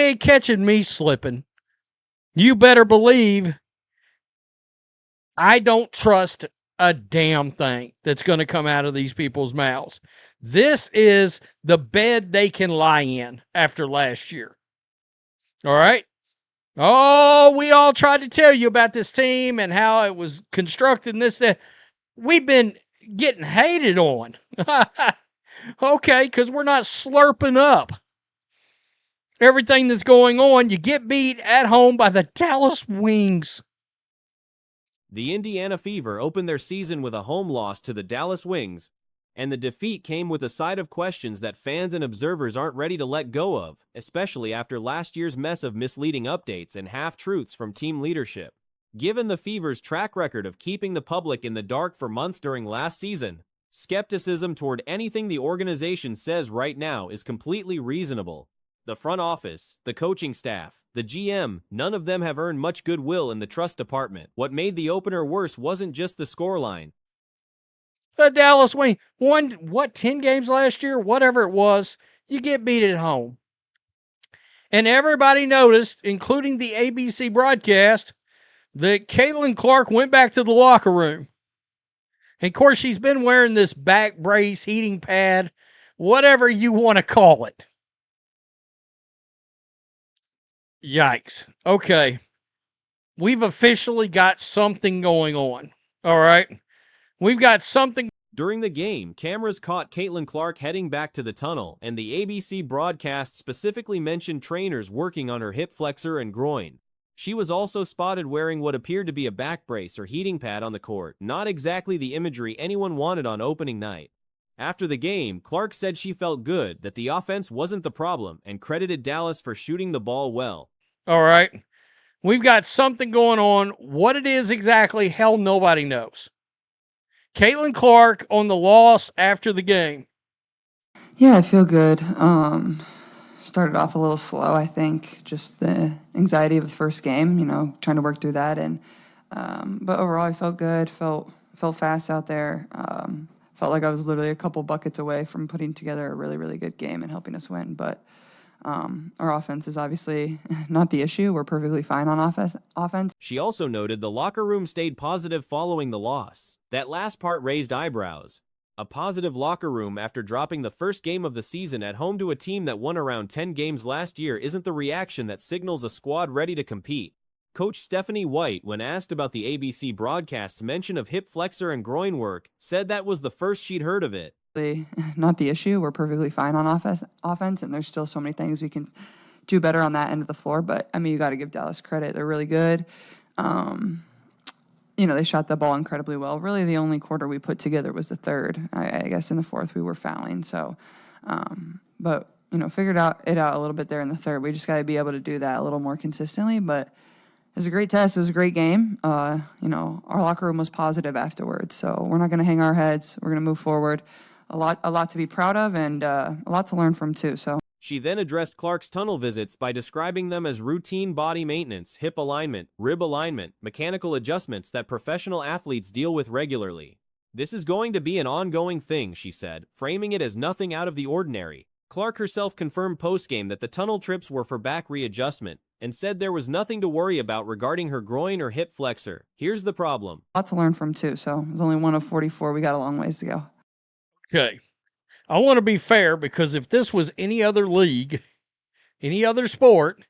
ain't catching me slipping. You better believe I don't trust a damn thing that's going to come out of these people's mouths. This is the bed they can lie in after last year. All right? Oh, we all tried to tell you about this team and how it was constructed and this, that. We've been getting hated on. Okay, because we're not slurping up everything that's going on. You get beat at home by the Dallas Wings. The Indiana Fever opened their season with a home loss to the Dallas Wings, and the defeat came with a side of questions that fans and observers aren't ready to let go of, especially after last year's mess of misleading updates and half-truths from team leadership. Given the Fever's track record of keeping the public in the dark for months during last season, skepticism toward anything the organization says right now is completely reasonable. The front office, the coaching staff, the GM, none of them have earned much goodwill in the trust department. What made the opener worse wasn't just the scoreline. The Dallas Wings won, 10 games last year? Whatever it was, you get beat at home. And everybody noticed, including the ABC broadcast, that Caitlin Clark went back to the locker room. And of course, she's been wearing this back brace, heating pad, whatever you want to call it. Yikes. Okay. We've officially got something going on. All right. We've got something. During the game, cameras caught Caitlin Clark heading back to the tunnel, and the ABC broadcast specifically mentioned trainers working on her hip flexor and groin. She was also spotted wearing what appeared to be a back brace or heating pad on the court, not exactly the imagery anyone wanted on opening night. After the game, Clark said she felt good, that the offense wasn't the problem, and credited Dallas for shooting the ball well. All right. We've got something going on. What it is exactly, hell, nobody knows. Caitlin Clark on the loss after the game. Yeah, I feel good. Started off a little slow, I think. Just the anxiety of the first game, trying to work through that. But overall, I felt good. Felt fast out there. Felt like I was literally a couple buckets away from putting together a really, really good game and helping us win. But our offense is obviously not the issue. We're perfectly fine on offense. She also noted the locker room stayed positive following the loss. That last part raised eyebrows. A positive locker room after dropping the first game of the season at home to a team that won around 10 games last year isn't the reaction that signals a squad ready to compete. Coach Stephanie White, when asked about the ABC broadcast's mention of hip flexor and groin work, said that was the first she'd heard of it. Not the issue. We're perfectly fine on offense, and there's still so many things we can do better on that end of the floor. But, you got to give Dallas credit. They're really good. They shot the ball incredibly well. Really, the only quarter we put together was the third. I guess in the fourth we were fouling. So, but, figured it out a little bit there in the third. We just got to be able to do that a little more consistently. But it was a great test. It was a great game. Our locker room was positive afterwards. So we're not going to hang our heads. We're going to move forward. A lot to be proud of and a lot to learn from too. So she then addressed Clark's tunnel visits by describing them as routine body maintenance, hip alignment, rib alignment, mechanical adjustments that professional athletes deal with regularly. This is going to be an ongoing thing, she said, framing it as nothing out of the ordinary. Clark herself confirmed postgame that the tunnel trips were for back readjustment and said there was nothing to worry about regarding her groin or hip flexor. Here's the problem. A lot to learn from too. So it's only one of 44. We got a long ways to go. Okay. I want to be fair because if this was any other league, any other sport,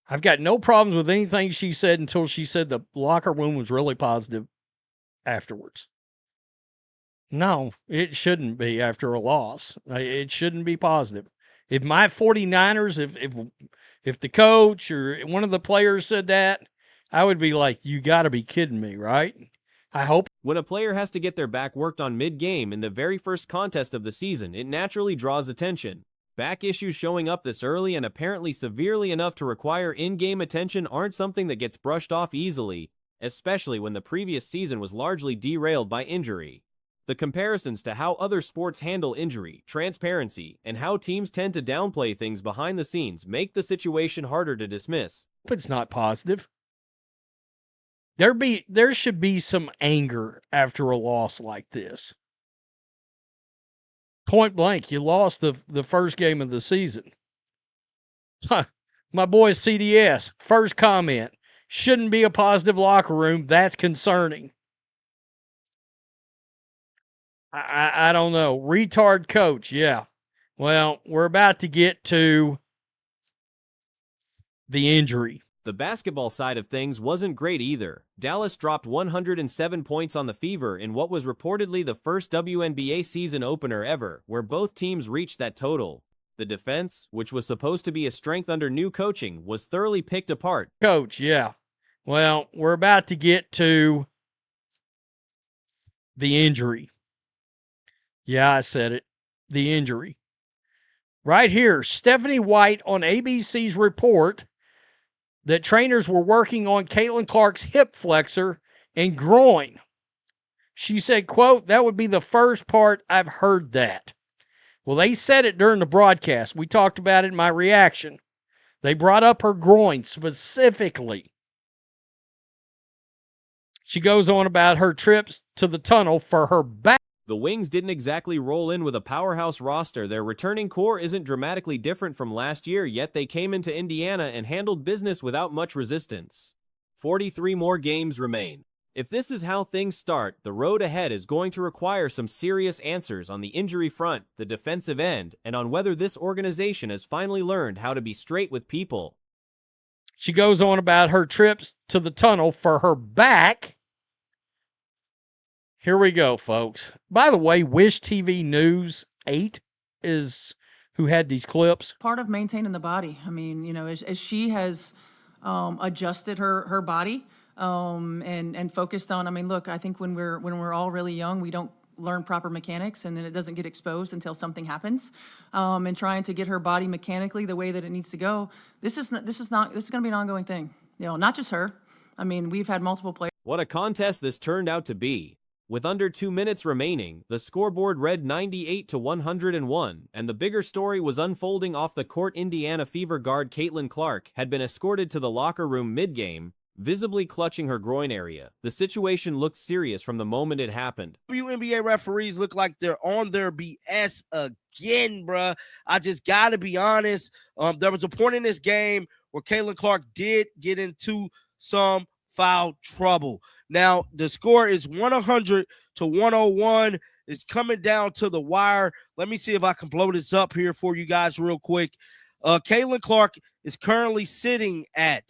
I've got no problems with anything she said until she said the locker room was really positive afterwards. No, it shouldn't be after a loss. It shouldn't be positive. If my 49ers, if the coach or one of the players said that, I would be like, you got to be kidding me, right? I hope. When a player has to get their back worked on mid-game in the very first contest of the season, it naturally draws attention. Back issues showing up this early and apparently severely enough to require in-game attention aren't something that gets brushed off easily, especially when the previous season was largely derailed by injury. The comparisons to how other sports handle injury, transparency, and how teams tend to downplay things behind the scenes make the situation harder to dismiss. It's not positive. There should be some anger after a loss like this. Point blank, you lost the first game of the season. My boy CDS, first comment. Shouldn't be a positive locker room. That's concerning. I don't know. Retard coach. Yeah. Well, we're about to get to the injury. The basketball side of things wasn't great either. Dallas dropped 107 points on the Fever in what was reportedly the first WNBA season opener ever, where both teams reached that total. The defense, which was supposed to be a strength under new coaching, was thoroughly picked apart. Coach, yeah. Well, we're about to get to the injury. Yeah, I said it. The injury. Right here, Stephanie White on ABC's report that trainers were working on Caitlin Clark's hip flexor and groin. She said, quote, that would be the first part I've heard that. Well, they said it during the broadcast. We talked about it in my reaction. They brought up her groin specifically. She goes on about her trips to the tunnel for her back. The Wings didn't exactly roll in with a powerhouse roster. Their returning core isn't dramatically different from last year, yet they came into Indiana and handled business without much resistance. 43 more games remain. If this is how things start, the road ahead is going to require some serious answers on the injury front, the defensive end, and on whether this organization has finally learned how to be straight with people. She goes on about her trips to the tunnel for her back. Here we go, folks. By the way, Wish TV News 8 is who had these clips. Part of maintaining the body. I mean, you know, as she has adjusted her body and focused on. I mean, look, I think when we're all really young, we don't learn proper mechanics, and then it doesn't get exposed until something happens. And trying to get her body mechanically the way that it needs to go. This is going to be an ongoing thing. You know, not just her. I mean, we've had multiple players. What a contest this turned out to be. With under 2 minutes remaining, the scoreboard read 98-101, and the bigger story was unfolding off the court. Indiana Fever guard Caitlin Clark had been escorted to the locker room mid-game, visibly clutching her groin area. The situation looked serious from the moment it happened. WNBA referees look like they're on their BS again, bruh. I just got to be honest. There was a point in this game where Caitlin Clark did get into some foul trouble. Now, the score is 100-101. It's coming down to the wire. Let me see if I can blow this up here for you guys real quick. Caitlin Clark is currently sitting at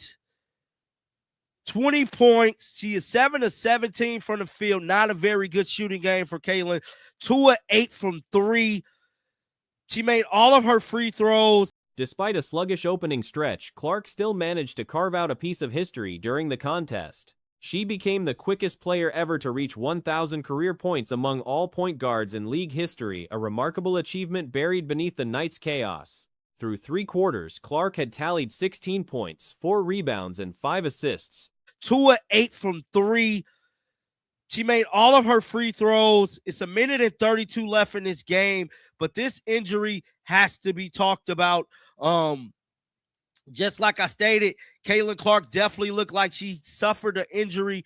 20 points. She is 7 of 17 from the field. Not a very good shooting game for Caitlin. 2 of 8 from 3. She made all of her free throws. Despite a sluggish opening stretch, Clark still managed to carve out a piece of history during the contest. She became the quickest player ever to reach 1,000 career points among all point guards in league history, a remarkable achievement buried beneath the night's chaos. Through 3 quarters, Clark had tallied 16 points, 4 rebounds, and 5 assists. 2 of 8 from 3. She made all of her free throws. It's 1 minute and 32 left in this game, but this injury has to be talked about. Just like I stated, Caitlin Clark definitely looked like she suffered an injury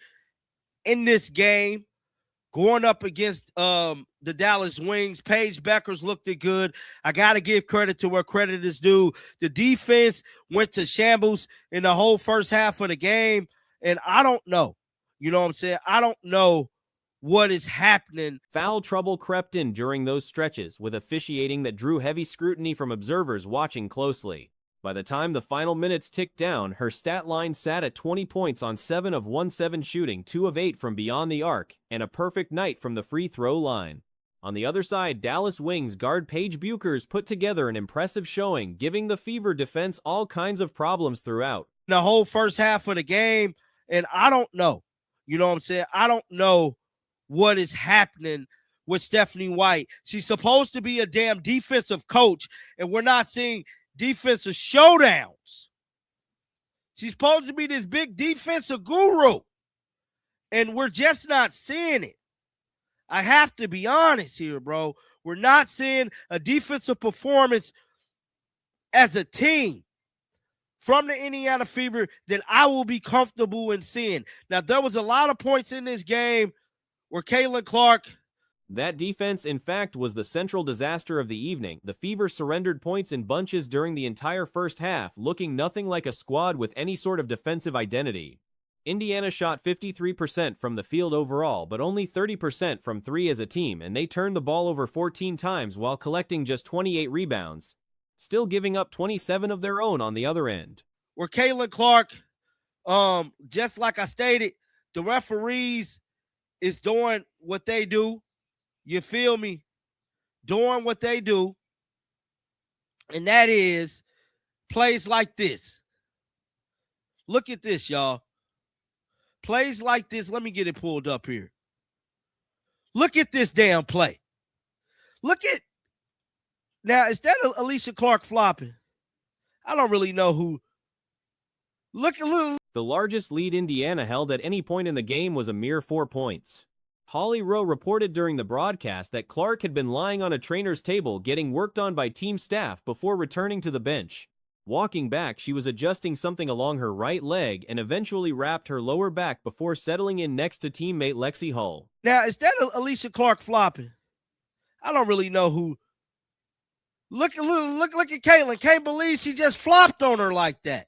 in this game. Going up against the Dallas Wings, Paige Beckers looked good. I got to give credit to where credit is due. The defense went to shambles in the whole first half of the game, and I don't know. You know what I'm saying? I don't know what is happening. Foul trouble crept in during those stretches, with officiating that drew heavy scrutiny from observers watching closely. By the time the final minutes ticked down, her stat line sat at 20 points on 7 of 1-7 shooting, 2 of 8 from beyond the arc, and a perfect night from the free throw line. On the other side, Dallas Wings guard Paige Buchers put together an impressive showing, giving the Fever defense all kinds of problems throughout. The whole first half of the game, and I don't know. You know what I'm saying? I don't know what is happening with Stephanie White. She's supposed to be a damn defensive coach, and we're not seeing defensive showdowns. She's supposed to be this big defensive guru, and we're just not seeing it. I have to be honest here, bro. We're not seeing a defensive performance as a team from the Indiana Fever that I will be comfortable in seeing. Now, there was a lot of points in this game where Caitlin Clark That defense, in fact, was the central disaster of the evening. The Fever surrendered points in bunches during the entire first half, looking nothing like a squad with any sort of defensive identity. Indiana shot 53% from the field overall, but only 30% from three as a team, and they turned the ball over 14 times while collecting just 28 rebounds, still giving up 27 of their own on the other end. Where Caitlin Clark, just like I stated, the referees is doing what they do. You feel me? Doing what they do. And that is plays like this. Look at this, y'all. Plays like this. Let me get it pulled up here. Look at this damn play. Look at. Now, is that Alicia Clark flopping? I don't really know who. Look. The largest lead Indiana held at any point in the game was a mere 4 points. Holly Rowe reported during the broadcast that Clark had been lying on a trainer's table getting worked on by team staff before returning to the bench. Walking back, she was adjusting something along her right leg and eventually wrapped her lower back before settling in next to teammate Lexi Hull. Now, is that Alicia Clark flopping? I don't really know who. Look at Caitlin. Can't believe she just flopped on her like that.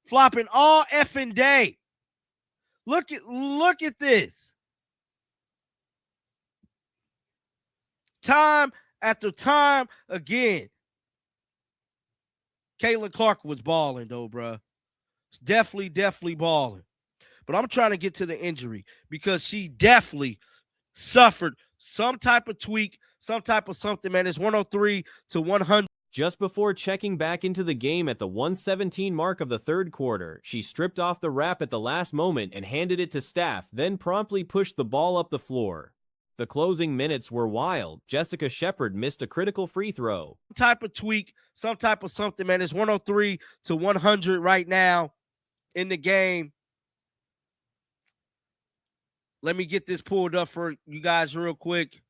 Flopping all effing day. Look at this. Time after time again. Caitlin Clark was balling, though, bro. It's definitely balling. But I'm trying to get to the injury because she definitely suffered some type of tweak, some type of something, man. It's 103 to 100. Just before checking back into the game at the 1:17 mark of the third quarter, she stripped off the wrap at the last moment and handed it to staff, then promptly pushed the ball up the floor. The closing minutes were wild. Jessica Shepard missed a critical free throw. Some type of tweak, some type of something, man. It's 103 to 100 right now in the game. Let me get this pulled up for you guys real quick.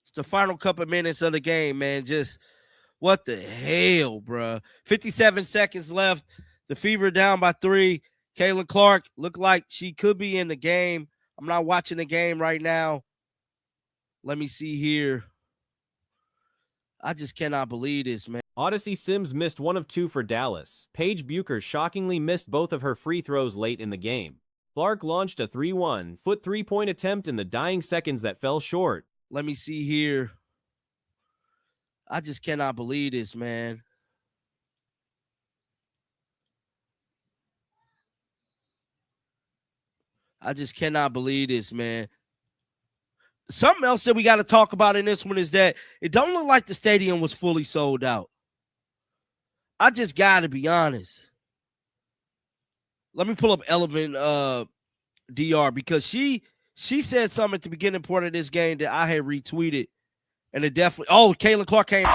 It's the final couple of minutes of the game, man. Just what the hell, bro? 57 seconds left. The Fever down by 3. Caitlin Clark looked like she could be in the game. I'm not watching the game right now. Let me see here. I just cannot believe this, man. Odyssey Sims missed 1 of 2 for Dallas. Paige Bucher shockingly missed both of her free throws late in the game. Clark launched a 3-1-foot three-point attempt in the dying seconds that fell short. Let me see here. I just cannot believe this, man. I just cannot believe this, man. Something else that we got to talk about in this one is that it don't look like the stadium was fully sold out. I just got to be honest. Let me pull up Elevin DR because she said something at the beginning part of this game that I had retweeted, and it definitely. Oh, Caitlin Clark came.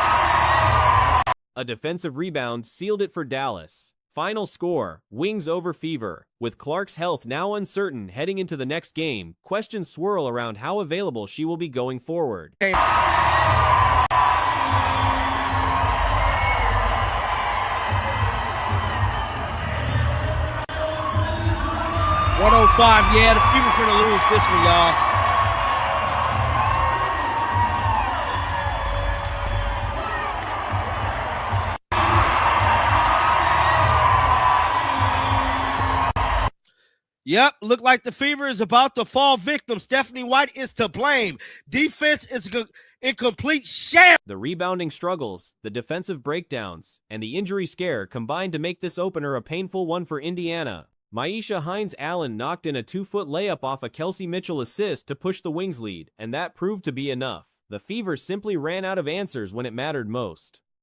A defensive rebound sealed it for Dallas. Final score, Wings over Fever. With Clark's health now uncertain heading into the next game, questions swirl around how available she will be going forward. 105. Yeah, the Fever's going to lose this one, y'all. Yep, look like the Fever is about to fall victim. Stephanie White is to blame. Defense is in complete sham. The rebounding struggles, the defensive breakdowns, and the injury scare combined to make this opener a painful one for Indiana. Maisha Hines-Allen knocked in a 2-foot layup off a Kelsey Mitchell assist to push the Wings lead, and that proved to be enough. The Fever simply ran out of answers when it mattered most.